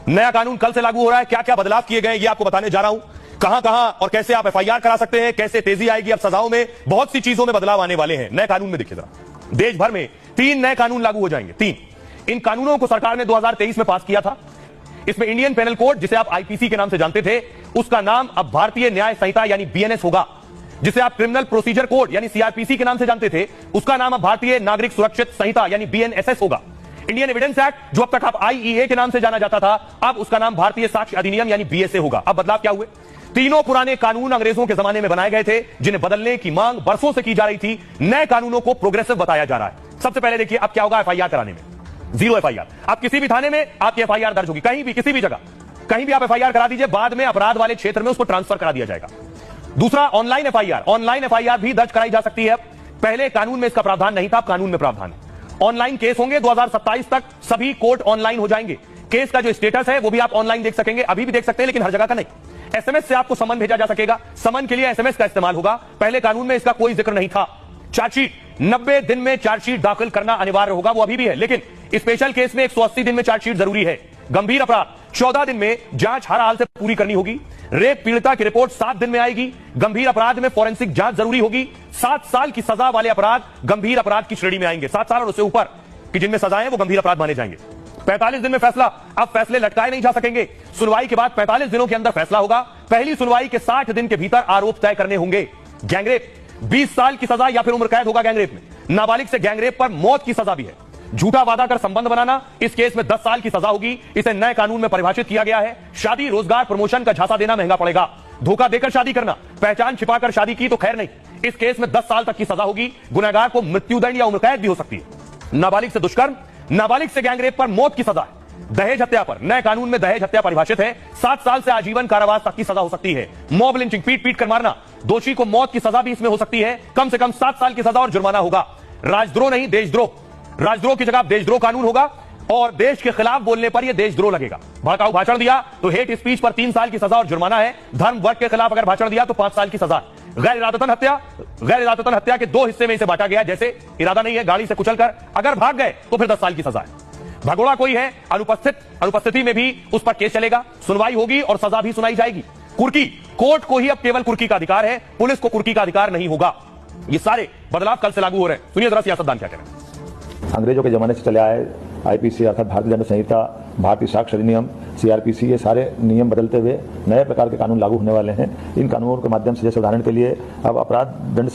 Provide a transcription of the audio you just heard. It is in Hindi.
नया कानून कल से लागू हो रहा है, क्या क्या बदलाव किए गए ये आपको बताने जा रहा हूं। कहां कहां और कैसे आप एफआईआर करा सकते हैं, कैसे तेजी आएगी अब सजाओं में, बहुत सी चीजों में बदलाव आने वाले हैं। नए कानून में देखिए जरा, देश भर में 3 नए कानून लागू हो जाएंगे। 3 इन कानूनों को सरकार ने 2023 में पास किया था। इसमें इंडियन पेनल कोड, जिसे आप आईपीसी के नाम से जानते थे, उसका नाम अब भारतीय न्याय संहिता यानी बीएनएस होगा। जिसे आप क्रिमिनल प्रोसीजर कोड यानी सीआरपीसी के नाम से जानते थे, उसका नाम अब भारतीय नागरिक सुरक्षित संहिता यानी बीएनएसएस होगा। इंडियन एविडेंस एक्ट, जो अब तक आप आईईए के नाम से जाना जाता था, अब उसका नाम भारतीय साक्ष्य अधिनियम यानी बीएसए होगा। अब बदलाव क्या हुए? तीनों पुराने कानून अंग्रेजों के जमाने में बनाए गए थे, जिन्हें बदलने की मांग बरसों से की जा रही थी। नए कानूनों को प्रोग्रेसिव बताया जा रहा है। सबसे पहले देखिए अब क्या होगा एफआईआर कराने में। 0 एफआईआर। आप किसी भी थाने में आपकी एफआईआर दर्ज होगी, कहीं भी किसी भी जगह कहीं भी आप एफआईआर करा दीजिए, बाद में अपराध वाले क्षेत्र में उसको ट्रांसफर करा दिया जाएगा। दूसरा, ऑनलाइन एफआईआर। ऑनलाइन एफआईआर भी दर्ज कराई जा सकती है। पहले कानून में इसका प्रावधान नहीं था, अब कानून में प्रावधान है। ऑनलाइन केस होंगे। 2027 तक सभी कोर्ट ऑनलाइन हो जाएंगे। केस का जो स्टेटस है वो भी आप ऑनलाइन देख सकेंगे। अभी भी देख सकते हैं, लेकिन हर जगह का नहीं। एसएमएस से आपको समन भेजा जा सकेगा। समन के लिए एसएमएस का इस्तेमाल होगा। पहले कानून में इसका कोई जिक्र नहीं था। चार्जशीट, 90 दिन में चार्जशीट दाखिल करना अनिवार्य होगा, वो अभी भी है, लेकिन स्पेशल केस में 180 दिन में चार्जशीट जरूरी है। गंभीर अपराध 14 दिन में जांच हर हाल से पूरी करनी होगी। रेप पीड़िता की रिपोर्ट 7 दिन में आएगी। गंभीर अपराध में फॉरेंसिक जांच जरूरी होगी। 7 साल की सजा वाले अपराध गंभीर अपराध की श्रेणी में आएंगे। 7 साल और उससे ऊपर कि जिनमें सजाएं वो गंभीर अपराध माने जाएंगे। 45 दिन में फैसला। अब फैसले लटकाए नहीं जा सकेंगे। सुनवाई के बाद 45 दिनों के अंदर फैसला होगा। पहली सुनवाई के 60 दिन के भीतर आरोप तय करने होंगे। गैंगरेप 20 साल की सजा या फिर उम्र कैद होगा गैंगरेप में। नाबालिग से गैंगरेप पर मौत की सजा भी है। झूठा वादा कर संबंध बनाना, इस केस में 10 साल की सजा होगी। इसे नए कानून में परिभाषित किया गया है। शादी, रोजगार, प्रमोशन का झांसा देना महंगा पड़ेगा। धोखा देकर शादी करना, पहचान छिपाकर शादी की तो खैर नहीं, इस केस में 10 साल तक की सजा होगी। गुनहगार को मृत्युदंड या उम्र कैद भी हो सकती है। नाबालिग से दुष्कर्म, नाबालिग से गैंगरेप पर मौत की सजा है। दहेज हत्या पर नए कानून में दहेज हत्या परिभाषित है। 7 साल से आजीवन कारावास तक की सजा हो सकती है। मॉब लिंचिंग, पीट पीट कर मारना, दोषी को मौत की सजा भी इसमें हो सकती है। कम से कम 7 साल की सजा और जुर्माना होगा। राजद्रोह नहीं, देशद्रोह। राजद्रोह की जगह देशद्रोह कानून होगा और देश के खिलाफ बोलने पर यह देशद्रोह लगेगा। भड़काऊ भाषण दिया तो हेट स्पीच पर 3 साल की सजा और जुर्माना है। धर्म वर्ग के खिलाफ अगर भाषण दिया तो 5 साल की सजा। गैर इरादतन हत्या के 2 हिस्से में इसे बांटा गया। जैसे इरादा नहीं है, गाड़ी से कुचलकर अगर भाग गए तो फिर 10 साल की सजा है। भगोड़ा कोई है, अनुपस्थिति में भी उस पर केस चलेगा, सुनवाई होगी और सजा भी सुनाई जाएगी। कुर्की, कोर्ट को ही अब केवल कुर्की का अधिकार है, पुलिस को कुर्की का अधिकार नहीं होगा। ये सारे बदलाव कल से लागू हो रहे हैं। सुनिए जरा सियासतदान क्या कह रहे हैं। अंग्रेजों के जमाने से चले आए आईपीसी अर्थात भारतीय दंड संहिता, भारतीय साक्ष्य अधिनियम, सीआरपीसी, ये सारे नियम बदलते हुए नए प्रकार के कानून लागू होने वाले हैं। इन कानूनों के माध्यम से, जैसे उदाहरण के लिए अब अपराध दंड